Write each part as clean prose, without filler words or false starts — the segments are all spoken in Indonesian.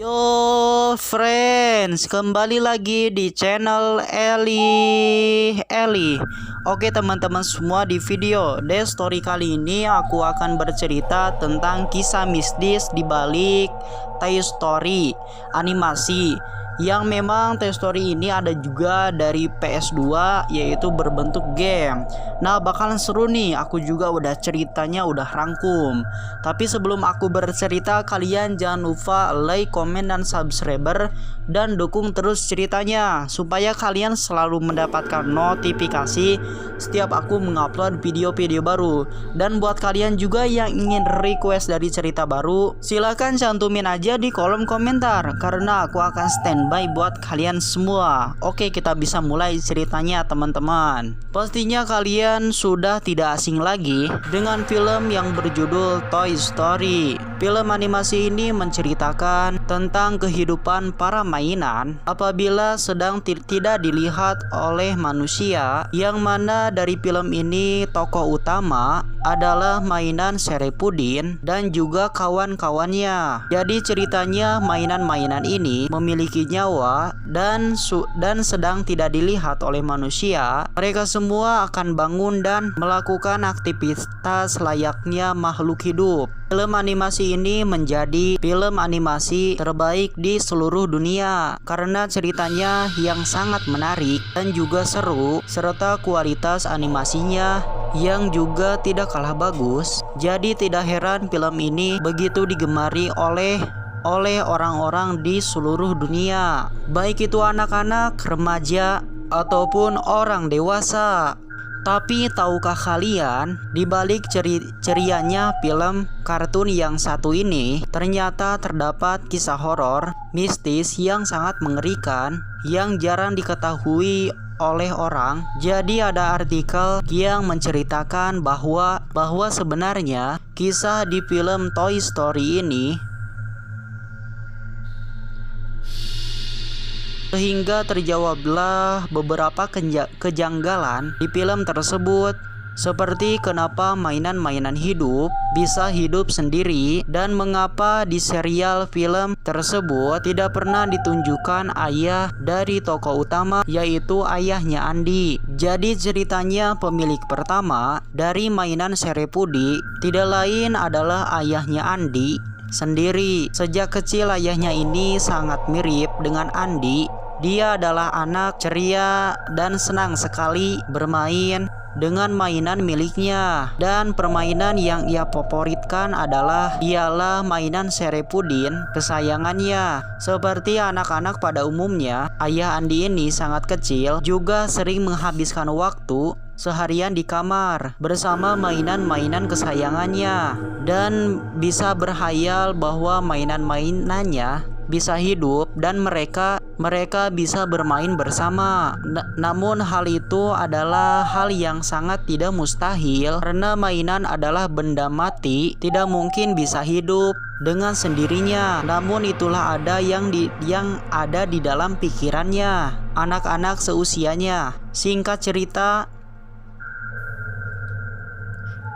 Yo friends, kembali lagi di channel Eli. Oke teman-teman semua, di video The Story kali ini aku akan bercerita tentang kisah mistis di balik Toy Story animasi. Yang memang Toy Story ini ada juga dari PS2, yaitu berbentuk game. Nah bakalan seru nih, aku juga udah ceritanya udah rangkum. Tapi sebelum aku bercerita, kalian jangan lupa like, komen, dan subscribe, dan dukung terus ceritanya supaya kalian selalu mendapatkan notifikasi setiap aku mengupload video-video baru. Dan buat kalian juga yang ingin request dari cerita baru, silahkan cantumin aja di kolom komentar, karena aku akan standby buat kalian semua. Oke, kita bisa mulai ceritanya teman-teman. Pastinya kalian sudah tidak asing lagi dengan film yang berjudul Toy Story. Film animasi ini menceritakan tentang kehidupan para mainan apabila sedang tidak dilihat oleh manusia, yang mana dari film ini tokoh utama adalah mainan Sherepudin dan juga kawan-kawannya. Jadi ceritanya mainan-mainan ini memiliki nyawa dan sedang tidak dilihat oleh manusia. Mereka semua akan bangun dan melakukan aktivitas layaknya makhluk hidup. Film animasi ini menjadi film animasi terbaik di seluruh dunia karena ceritanya yang sangat menarik dan juga seru, serta kualitas animasinya yang juga tidak kalah bagus. Jadi tidak heran film ini begitu digemari oleh orang-orang di seluruh dunia, baik itu anak-anak, remaja, ataupun orang dewasa. Tapi tahukah kalian, di balik cerianya film kartun yang satu ini, ternyata terdapat kisah horor mistis yang sangat mengerikan yang jarang diketahui oleh orang. Jadi ada artikel yang menceritakan bahwa sebenarnya kisah di film Toy Story ini sehingga terjawablah beberapa kejanggalan di film tersebut, seperti kenapa mainan-mainan hidup bisa hidup sendiri dan mengapa di serial film tersebut tidak pernah ditunjukkan ayah dari tokoh utama, yaitu ayahnya Andy. Jadi ceritanya pemilik pertama dari mainan Sherepudi tidak lain adalah ayahnya Andy sendiri. Sejak kecil ayahnya ini sangat mirip dengan Andy. Dia adalah anak ceria dan senang sekali bermain dengan mainan miliknya, dan permainan yang ia favoritkan ialah mainan Sherepudin kesayangannya. Seperti anak-anak pada umumnya, ayah Andy ini sangat kecil juga sering menghabiskan waktu seharian di kamar bersama mainan-mainan kesayangannya, dan bisa berhayal bahwa mainan-mainannya bisa hidup dan mereka bisa bermain bersama. Namun hal itu adalah hal yang sangat tidak mustahil, karena mainan adalah benda mati, tidak mungkin bisa hidup dengan sendirinya. Namun itulah ada yang ada di dalam pikirannya anak-anak seusianya. Singkat cerita,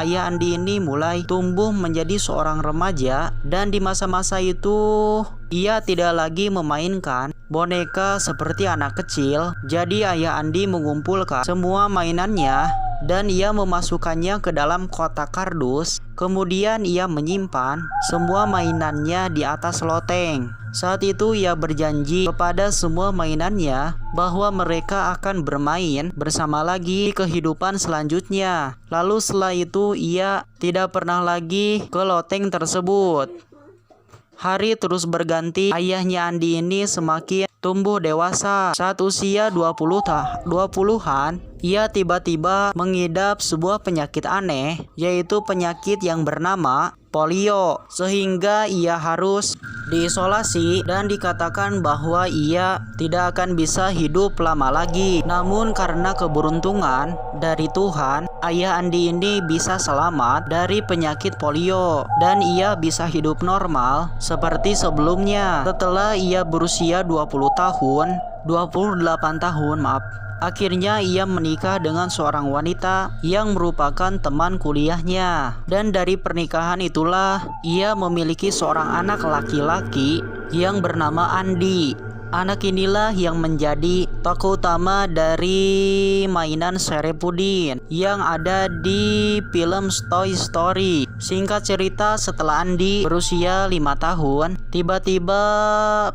ayah Andy ini mulai tumbuh menjadi seorang remaja, dan di masa-masa itu ia tidak lagi memainkan boneka seperti anak kecil. Jadi ayah Andy mengumpulkan semua mainannya dan ia memasukkannya ke dalam kotak kardus. Kemudian ia menyimpan semua mainannya di atas loteng. Saat itu ia berjanji kepada semua mainannya bahwa mereka akan bermain bersama lagi di kehidupan selanjutnya. Lalu setelah itu ia tidak pernah lagi ke loteng tersebut. Hari terus berganti, ayahnya Andy ini semakin tumbuh dewasa. Saat usia 20-an, ia tiba-tiba mengidap sebuah penyakit aneh, yaitu penyakit yang bernama polio, sehingga ia harus diisolasi dan dikatakan bahwa ia tidak akan bisa hidup lama lagi. Namun karena keberuntungan dari Tuhan, ayah Andy ini bisa selamat dari penyakit polio dan ia bisa hidup normal seperti sebelumnya. Setelah ia berusia 28 tahun, Akhirnya ia menikah dengan seorang wanita yang merupakan teman kuliahnya. Dan dari pernikahan itulah ia memiliki seorang anak laki-laki yang bernama Andi. Anak inilah yang menjadi tokoh utama dari mainan Sherepudin yang ada di film Toy Story. Singkat cerita, setelah Andi berusia 5 tahun, tiba-tiba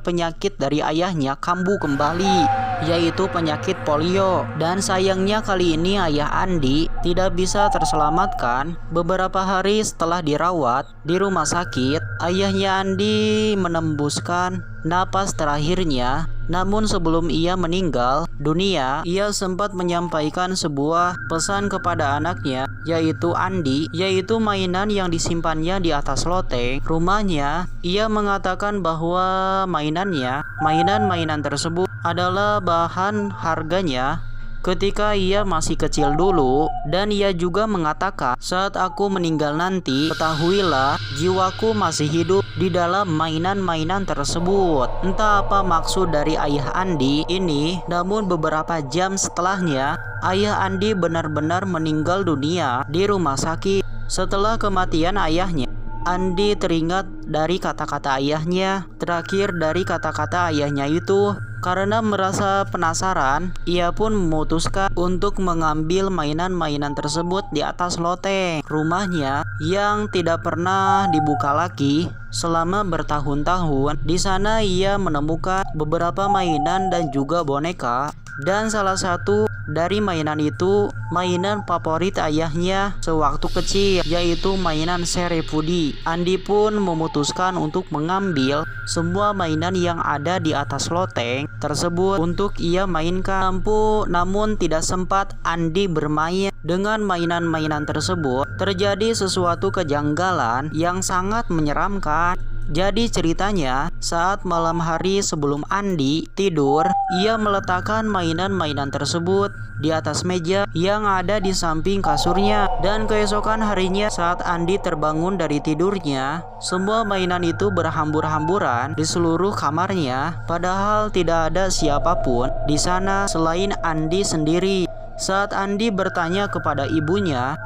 penyakit dari ayahnya kambuh kembali, yaitu penyakit polio. Dan sayangnya kali ini ayah Andi tidak bisa terselamatkan. Beberapa hari setelah dirawat di rumah sakit, ayahnya Andi menembuskan napas terakhirnya. Namun sebelum ia meninggal dunia, ia sempat menyampaikan sebuah pesan kepada anaknya, yaitu Andi, yaitu mainan yang disimpannya di atas loteng rumahnya. Ia mengatakan bahwa mainan-mainan tersebut adalah bahan harganya ketika ia masih kecil dulu. Dan ia juga mengatakan, saat aku meninggal nanti, ketahuilah jiwaku masih hidup di dalam mainan-mainan tersebut. Entah apa maksud dari ayah Andi ini, namun beberapa jam setelahnya ayah Andi benar-benar meninggal dunia di rumah sakit. Setelah kematian ayahnya, Andi teringat dari kata-kata ayahnya. Terakhir dari kata-kata ayahnya itu, karena merasa penasaran, ia pun memutuskan untuk mengambil mainan-mainan tersebut di atas loteng rumahnya yang tidak pernah dibuka lagi selama bertahun-tahun. Di sana ia menemukan beberapa mainan dan juga boneka. Dan salah satu dari mainan itu mainan favorit ayahnya sewaktu kecil, yaitu mainan Sherepudi. Andi pun memutuskan untuk mengambil semua mainan yang ada di atas loteng tersebut untuk ia mainkan. Namun tidak sempat Andi bermain dengan mainan-mainan tersebut, terjadi sesuatu kejanggalan yang sangat menyeramkan. Jadi ceritanya, saat malam hari sebelum Andi tidur, ia meletakkan mainan-mainan tersebut di atas meja yang ada di samping kasurnya. Dan keesokan harinya saat Andi terbangun dari tidurnya, semua mainan itu berhambur-hamburan di seluruh kamarnya, padahal tidak ada siapapun di sana selain Andi sendiri. Saat Andi bertanya kepada ibunya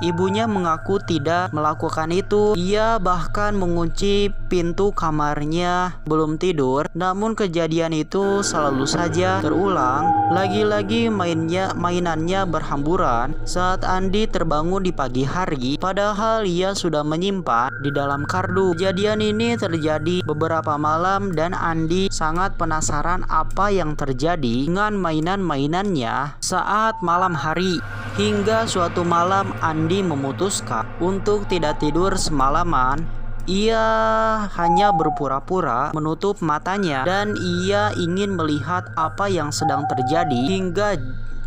mengaku tidak melakukan itu. Ia bahkan mengunci pintu kamarnya belum tidur. Namun kejadian itu selalu saja terulang. Lagi-lagi mainannya berhamburan saat Andi terbangun di pagi hari, padahal ia sudah menyimpan di dalam kardus. Kejadian ini terjadi beberapa malam dan Andi sangat penasaran apa yang terjadi dengan mainan-mainannya saat malam hari. Hingga suatu malam Andi memutuskan untuk tidak tidur semalaman. Ia hanya berpura-pura menutup matanya dan ia ingin melihat apa yang sedang terjadi.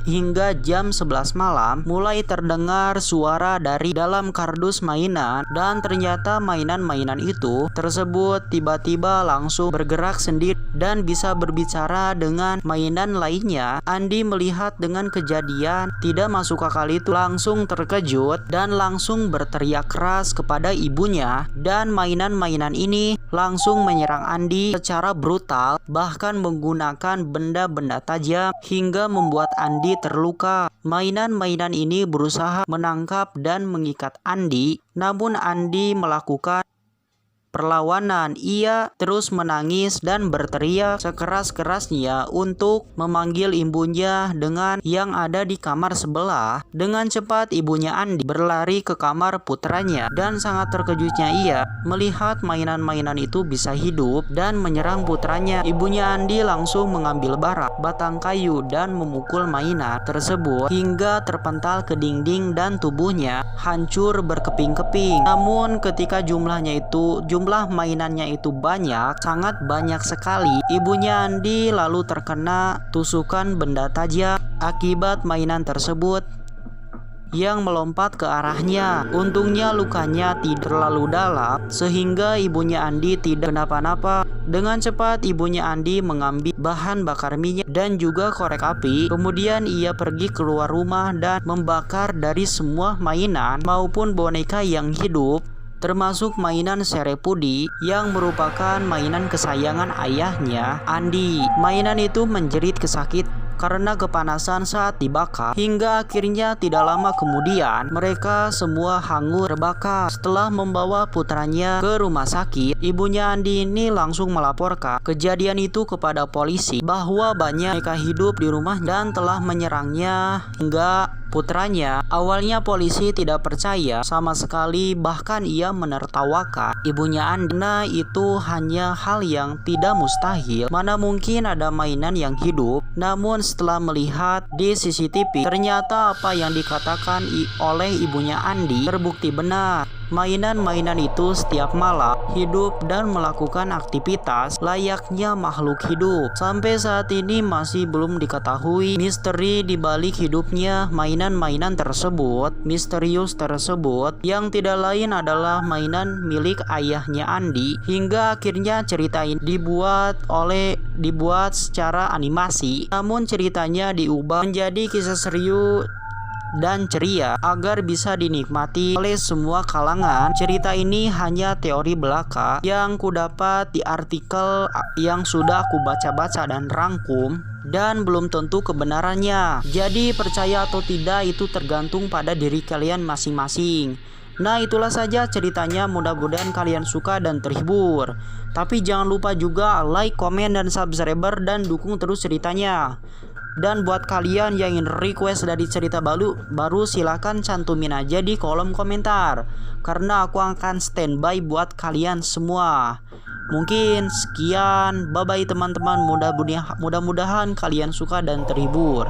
Hingga jam 11 malam mulai terdengar suara dari dalam kardus mainan, dan ternyata mainan-mainan itu tersebut tiba-tiba langsung bergerak sendiri dan bisa berbicara dengan mainan lainnya. Andi melihat dengan kejadian tidak masuk akal itu, langsung terkejut dan langsung berteriak keras kepada ibunya. Dan mainan-mainan ini langsung menyerang Andi secara brutal, bahkan menggunakan benda-benda tajam hingga membuat Andi terluka. Mainan-mainan ini berusaha menangkap dan mengikat Andi, namun Andi melakukan perlawanan. Ia terus menangis dan berteriak sekeras-kerasnya untuk memanggil ibunya dengan yang ada di kamar sebelah. Dengan cepat ibunya Andi berlari ke kamar putranya, dan sangat terkejutnya ia melihat mainan-mainan itu bisa hidup dan menyerang putranya. Ibunya Andi langsung mengambil bara, batang kayu, dan memukul mainan tersebut hingga terpental ke dinding dan tubuhnya hancur berkeping-keping. Namun ketika jumlah mainannya itu banyak, sangat banyak sekali, ibunya Andi lalu terkena tusukan benda tajam akibat mainan tersebut yang melompat ke arahnya. Untungnya lukanya tidak terlalu dalam sehingga ibunya Andi tidak kenapa-napa. Dengan cepat ibunya Andi mengambil bahan bakar minyak dan juga korek api. Kemudian ia pergi keluar rumah dan membakar dari semua mainan maupun boneka yang hidup, termasuk mainan Sherepudi yang merupakan mainan kesayangan ayahnya Andi. Mainan itu menjerit karena kepanasan saat dibakar. Hingga akhirnya tidak lama kemudian mereka semua hangus terbakar. Setelah membawa putranya ke rumah sakit, ibunya Andi ini langsung melaporkan kejadian itu kepada polisi bahwa banyak mereka hidup di rumah dan telah menyerangnya hingga putranya. Awalnya polisi tidak percaya sama sekali, bahkan ia menertawakan ibunya Andi. Nah, itu hanya hal yang tidak mustahil. Mana mungkin ada mainan yang hidup. Namun setelah melihat di CCTV, ternyata apa yang dikatakan oleh ibunya Andi terbukti benar. Mainan-mainan itu setiap malam hidup dan melakukan aktivitas layaknya makhluk hidup. Sampai saat ini masih belum diketahui misteri di balik hidupnya mainan-mainan tersebut. Misterius tersebut yang tidak lain adalah mainan milik ayahnya Andi. Hingga akhirnya cerita ini dibuat secara animasi. Namun ceritanya diubah menjadi kisah serius dan ceria agar bisa dinikmati oleh semua kalangan. Cerita ini hanya teori belaka yang kudapat di artikel yang sudah aku baca-baca dan rangkum, dan belum tentu kebenarannya. Jadi percaya atau tidak itu tergantung pada diri kalian masing-masing. Nah, itulah saja ceritanya, mudah-mudahan kalian suka dan terhibur. Tapi jangan lupa juga like, komen, dan subscriber, dan dukung terus ceritanya. Dan buat kalian yang ingin request dari cerita baru silahkan cantumin aja di kolom komentar, karena aku akan standby buat kalian semua. Mungkin sekian, bye bye teman-teman, mudah-mudahan kalian suka dan terhibur.